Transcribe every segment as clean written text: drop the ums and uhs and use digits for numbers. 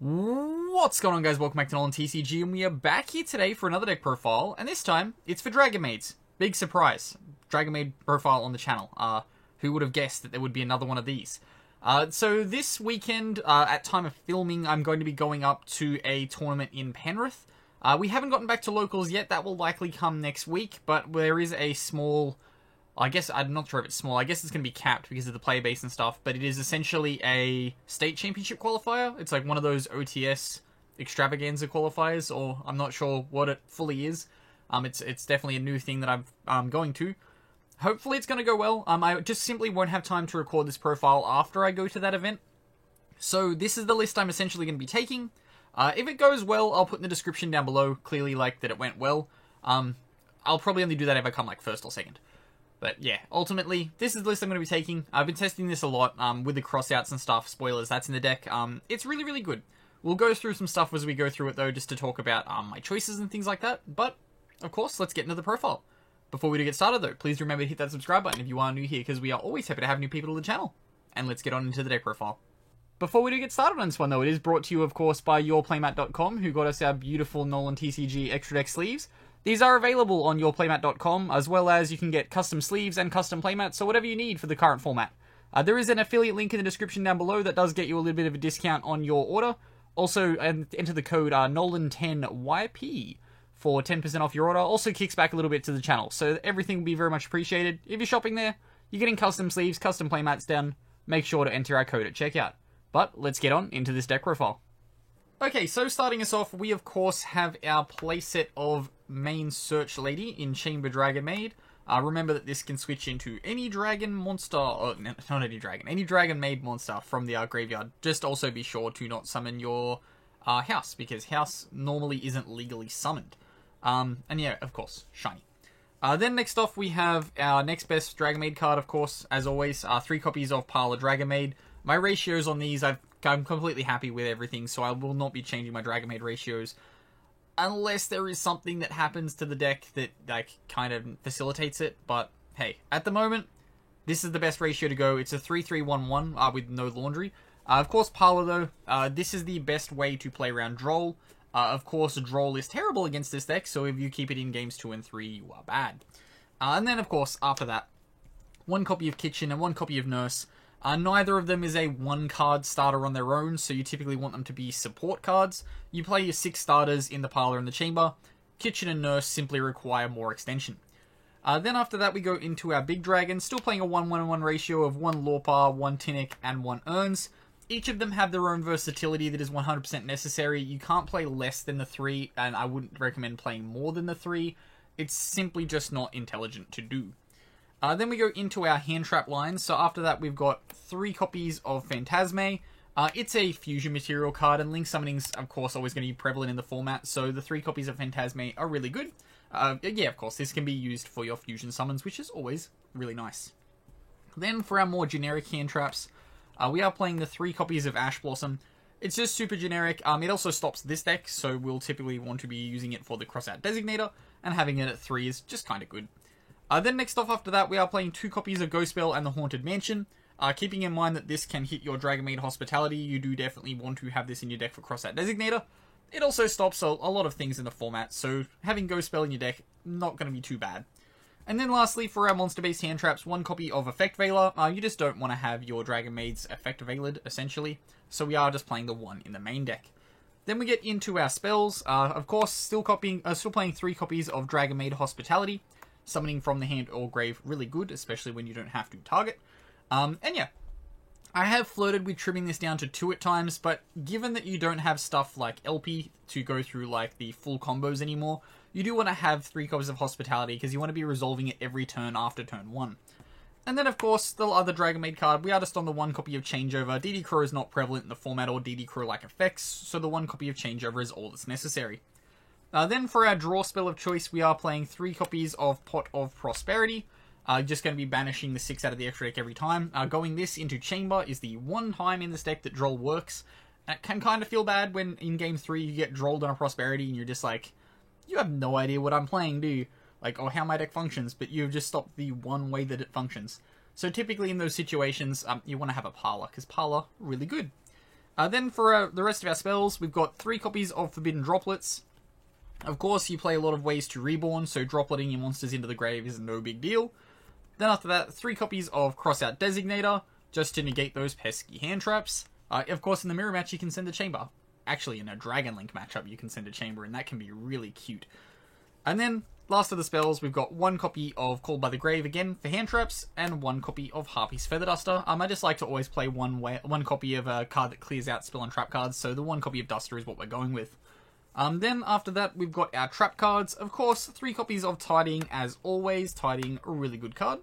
What's going on, guys? Welcome back to Nolan TCG, and we are back here today for another deck profile, and this time, it's for Dragon Maids. Big surprise. Dragon Maid profile on the channel. Who would have guessed that there would be another one of these? So this weekend, at time of filming, I'm going to be going up to a tournament in Penrith. We haven't gotten back to locals yet. That will likely come next week, but there is a small... I guess, I'm not sure if it's small. I guess it's going to be capped because of the player base and stuff, but it is essentially a state championship qualifier. It's like one of those OTS extravaganza qualifiers, or I'm not sure what it fully is. It's definitely a new thing that I'm going to. Hopefully it's going to go well. I just simply won't have time to record this profile after I go to that event. So this is the list I'm essentially going to be taking. If it goes well, I'll put in the description down below, clearly like that it went well. I'll probably only do that if I come like first or second. But yeah, ultimately, this is the list I'm going to be taking. I've been testing this a lot with the crossouts and stuff. Spoilers, that's in the deck. It's really, really good. We'll go through some stuff as we go through it, though, just to talk about my choices and things like that. But, of course, let's get into the profile. Before we do get started, though, please remember to hit that subscribe button if you are new here, because we are always happy to have new people to the channel. And let's get on into the deck profile. Before we do get started on this one, though, it is brought to you, of course, by yourplaymat.com, who got us our beautiful Nolan TCG Extra Deck sleeves. These are available on yourplaymat.com, as well as you can get custom sleeves and custom playmats, so whatever you need for the current format. There is an affiliate link in the description down below that does get you a little bit of a discount on your order. Also, enter the code Nolan10YP for 10% off your order. Also kicks back a little bit to the channel, so everything will be very much appreciated. If you're shopping there, you're getting custom sleeves, custom playmats down. Make sure to enter our code at checkout. But let's get on into this deck profile. Okay, so starting us off, we of course have our playset of Main Search Lady in Chamber Dragon Maid. Remember that this can switch into any dragon monster, or not any dragon maid monster from the graveyard. Just also be sure to not summon your house, because house normally isn't legally summoned. And yeah, of course, shiny. Then next off, we have our next best Dragon Maid card, of course, as always, 3 copies of Parlor Dragon Maid. My ratios on these, I'm completely happy with everything, so I will not be changing my Dragon Maid ratios unless there is something that happens to the deck that like kind of facilitates it. But hey, at the moment, this is the best ratio to go. It's a 3-3-1-1 with no laundry. Of course, Parlor though, this is the best way to play around Droll. Of course, Droll is terrible against this deck, so if you keep it in games 2 and 3, you are bad. And then of course, after that, 1 copy of Kitchen and 1 copy of Nurse. Neither of them is a 1-card starter on their own, so you typically want them to be support cards. You play your 6 starters in the Parlor and the Chamber. Kitchen and Nurse simply require more extension. Then after that, we go into our Big Dragon, still playing a 1-1-1 ratio of 1 Lorpa, 1 Tinic, and 1 Urns. Each of them have their own versatility that is 100% necessary. You can't play less than the 3, and I wouldn't recommend playing more than the 3. It's simply just not intelligent to do. Then we go into our hand trap lines. So after that, we've got 3 copies of Phantasme. It's a fusion material card, and Link Summoning's, of course, always going to be prevalent in the format, so the 3 copies of Phantasme are really good. Yeah, of course, this can be used for your fusion summons, which is always really nice. Then for our more generic hand traps, we are playing the 3 copies of Ash Blossom. It's just super generic. It also stops this deck, so we'll typically want to be using it for the Crossout Designator, and having it at 3 is just kind of good. Then next off after that, we are playing 2 copies of Ghost Belle and the Haunted Mansion. Keeping in mind that this can hit your Dragon Maid Hospitality, you do definitely want to have this in your deck for Crossout Designator. It also stops a lot of things in the format, so having Ghost Belle in your deck, not going to be too bad. And then lastly, for our monster-based hand traps, 1 copy of Effect Veiler. You just don't want to have your Dragon Maids Effect Veilered, essentially, so we are just playing the 1 in the main deck. Then we get into our spells. Of course, still playing 3 copies of Dragon Maid Hospitality. Summoning from the hand or grave, really good, especially when you don't have to target. And yeah, I have flirted with trimming this down to 2 at times, but given that you don't have stuff like LP to go through like the full combos anymore, you do want to have 3 copies of Hospitality because you want to be resolving it every turn after turn 1. And then of course, the other Dragon Maid card, we are just on the 1 copy of Changeover. DD Crow is not prevalent in the format or DD Crow-like effects, so the 1 copy of Changeover is all that's necessary. Then for our draw spell of choice, we are playing 3 copies of Pot of Prosperity. Just going to be banishing the 6 out of the extra deck every time. Going this into Chamber is the 1 time in this deck that Droll works. It can kind of feel bad when in Game 3 you get Drolled on a Prosperity and you're just like, you have no idea what I'm playing, do you? Like, or how my deck functions, but you've just stopped the one way that it functions. So typically in those situations, you want to have a Parlor, because Parlor, really good. Then for the rest of our spells, we've got 3 copies of Forbidden Droplets. Of course, you play a lot of ways to reborn, so dropleting your monsters into the grave is no big deal. Then after that, 3 copies of Crossout Designator, just to negate those pesky hand traps. Of course, in the mirror match, you can send a chamber. Actually, in a Dragon Link matchup, you can send a chamber, and that can be really cute. And then, last of the spells, we've got 1 copy of Called by the Grave, again, for hand traps, and 1 copy of Harpy's Feather Duster. I just like to always play one copy of a card that clears out spell and trap cards, so the 1 copy of Duster is what we're going with. Then after that, we've got our trap cards. Of course, 3 copies of Tidying, as always. Tidying, a really good card.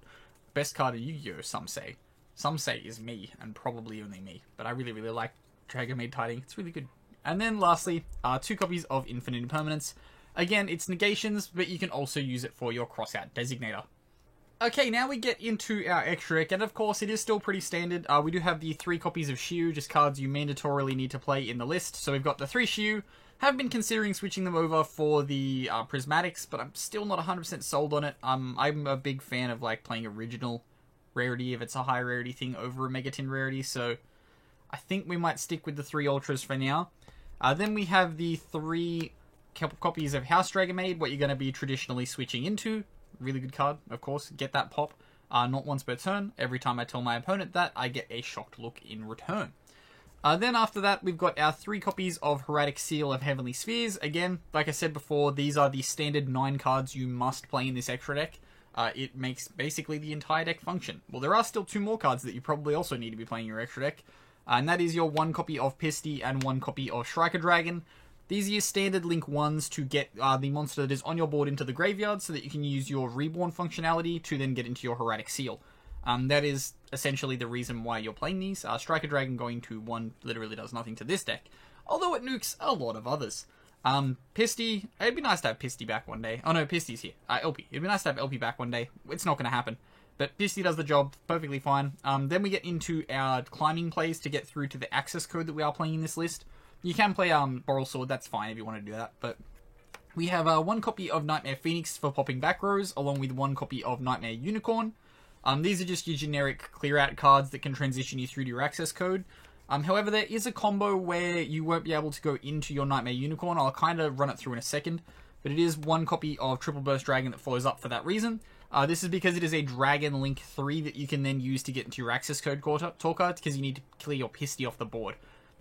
Best card of Yu-Gi-Oh, some say. Some say is me, and probably only me. But I really, really like Dragon Maid Tidying. It's really good. And then lastly, 2 copies of Infinite Impermanence. Again, it's negations, but you can also use it for your Crossout Designator. Okay, now we get into our extra deck, and of course, it is still pretty standard. We do have the 3 copies of Shiyu, just cards you mandatorily need to play in the list. So we've got the 3 Shiyu. Have been considering switching them over for the Prismatics, but I'm still not 100% sold on it. I'm a big fan of like playing original rarity if it's a high rarity thing over a Megatin rarity, so I think we might stick with the 3 Ultras for now. Then we have the 3 copies of House Dragon Maid, what you're going to be traditionally switching into. Really good card, of course. Get that pop. Not once per turn. Every time I tell my opponent that, I get a shocked look in return. Then after that, we've got our 3 copies of Hieratic Seal of Heavenly Spheres. Again, like I said before, these are the standard 9 cards you must play in this extra deck. It makes basically the entire deck function. Well, there are still 2 more cards that you probably also need to be playing in your extra deck. And that is your 1 copy of Pisty and 1 copy of Striker Dragon. These are your standard link 1s to get the monster that is on your board into the graveyard so that you can use your Reborn functionality to then get into your Hieratic Seal. That is essentially the reason why you're playing these. Striker Dragon going to 1 literally does nothing to this deck, although it nukes a lot of others. Pisty, it'd be nice to have Pisty back one day. Oh no, Pisty's here. LP. It'd be nice to have LP back one day. It's not going to happen. But Pisty does the job perfectly fine. Then we get into our climbing plays to get through to the access code that we are playing in this list. You can play Boral Sword, that's fine if you want to do that, but we have 1 copy of Nightmare Phoenix for popping back rows, along with 1 copy of Nightmare Unicorn. These are just your generic clear-out cards that can transition you through to your access code. However, there is a combo where you won't be able to go into your Nightmare Unicorn. I'll kind of run it through in a second, but it is 1 copy of Triple Burst Dragon that follows up for that reason. This is because it is a Dragon Link 3 that you can then use to get into your access code tour card, because you need to clear your Pisty off the board.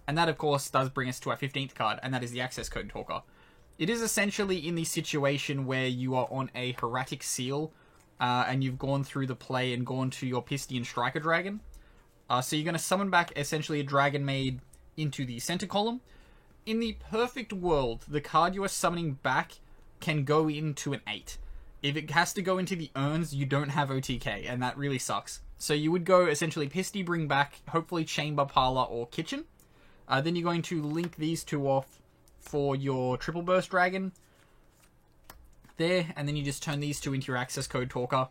And that, of course, does bring us to our 15th card, and that is the Access Code Talker. It is essentially in the situation where you are on a Hieratic Seal, and you've gone through the play and gone to your Pisty and Striker Dragon. So you're going to summon back, essentially, a Dragon Maid into the center column. In the perfect world, the card you are summoning back can go into an 8. If it has to go into the urns, you don't have OTK, and that really sucks. So you would go, essentially, Pisty, bring back, hopefully, Chamber, Parlor, or Kitchen. Then you're going to link these 2 off for your Triple Burst Dragon. There, and then you just turn these 2 into your Access Code Talker.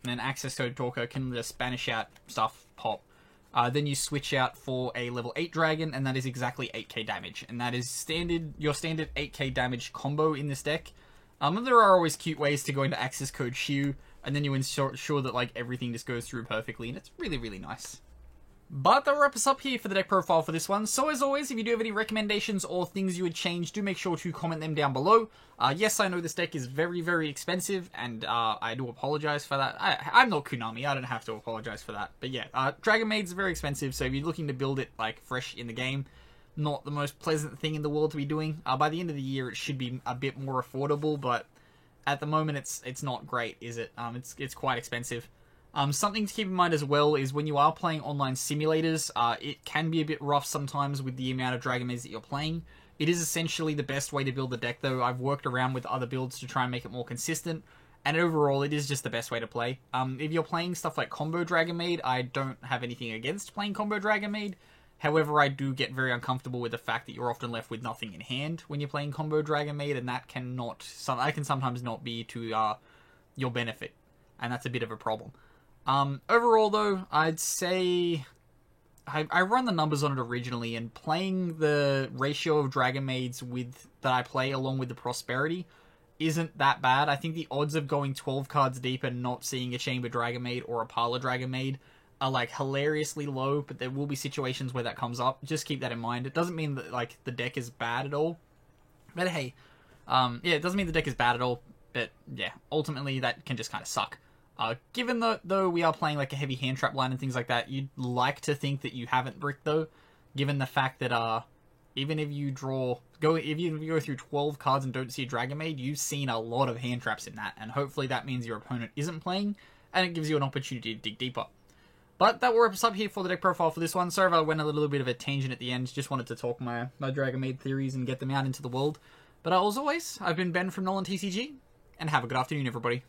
And then Access Code Talker can just banish out stuff, pop. Then you switch out for a level 8 dragon, and that is exactly 8k damage. And that is your standard 8k damage combo in this deck. There are always cute ways to go into Access Code Shiyu, and then you ensure that like everything just goes through perfectly, and it's really, really nice. But that wraps us up here for the deck profile for this one. So as always, if you do have any recommendations or things you would change, do make sure to comment them down below. Yes, I know this deck is very, very expensive, and I do apologize for that. I'm not Konami, I don't have to apologize for that. But yeah, Dragon Maid's very expensive, so if you're looking to build it like fresh in the game, not the most pleasant thing in the world to be doing. By the end of the year, it should be a bit more affordable, but at the moment, it's not great, is it? It's quite expensive. Something to keep in mind as well is when you are playing online simulators, it can be a bit rough sometimes with the amount of Dragon Maids that you're playing. It is essentially the best way to build the deck, though. I've worked around with other builds to try and make it more consistent, and overall, it is just the best way to play. If you're playing stuff like Combo Dragon Maid, I don't have anything against playing Combo Dragon Maid. However, I do get very uncomfortable with the fact that you're often left with nothing in hand when you're playing Combo Dragon Maid, and that can sometimes not be to your benefit, and that's a bit of a problem. Overall, though, I'd say I run the numbers on it originally, and playing the ratio of Dragon Maids that I play along with the Prosperity isn't that bad. I think the odds of going 12 cards deep and not seeing a Chamber Dragon Maid or a Parlor Dragon Maid are like hilariously low, but there will be situations where that comes up. Just keep that in mind. It doesn't mean that like the deck is bad at all. But hey, yeah, it doesn't mean the deck is bad at all. But yeah, ultimately that can just kind of suck. Given though we are playing like a heavy hand trap line and things like that, you'd like to think that you haven't bricked though, given the fact that even if you go through 12 cards and don't see a Dragon Maid, you've seen a lot of hand traps in that, and hopefully that means your opponent isn't playing, and it gives you an opportunity to dig deeper. But that will wrap us up here for the deck profile for this one. Sorry if I went a little bit of a tangent at the end. Just wanted to talk my Dragon Maid theories and get them out into the world. But as always, I've been Ben from Nolan TCG, and have a good afternoon, everybody.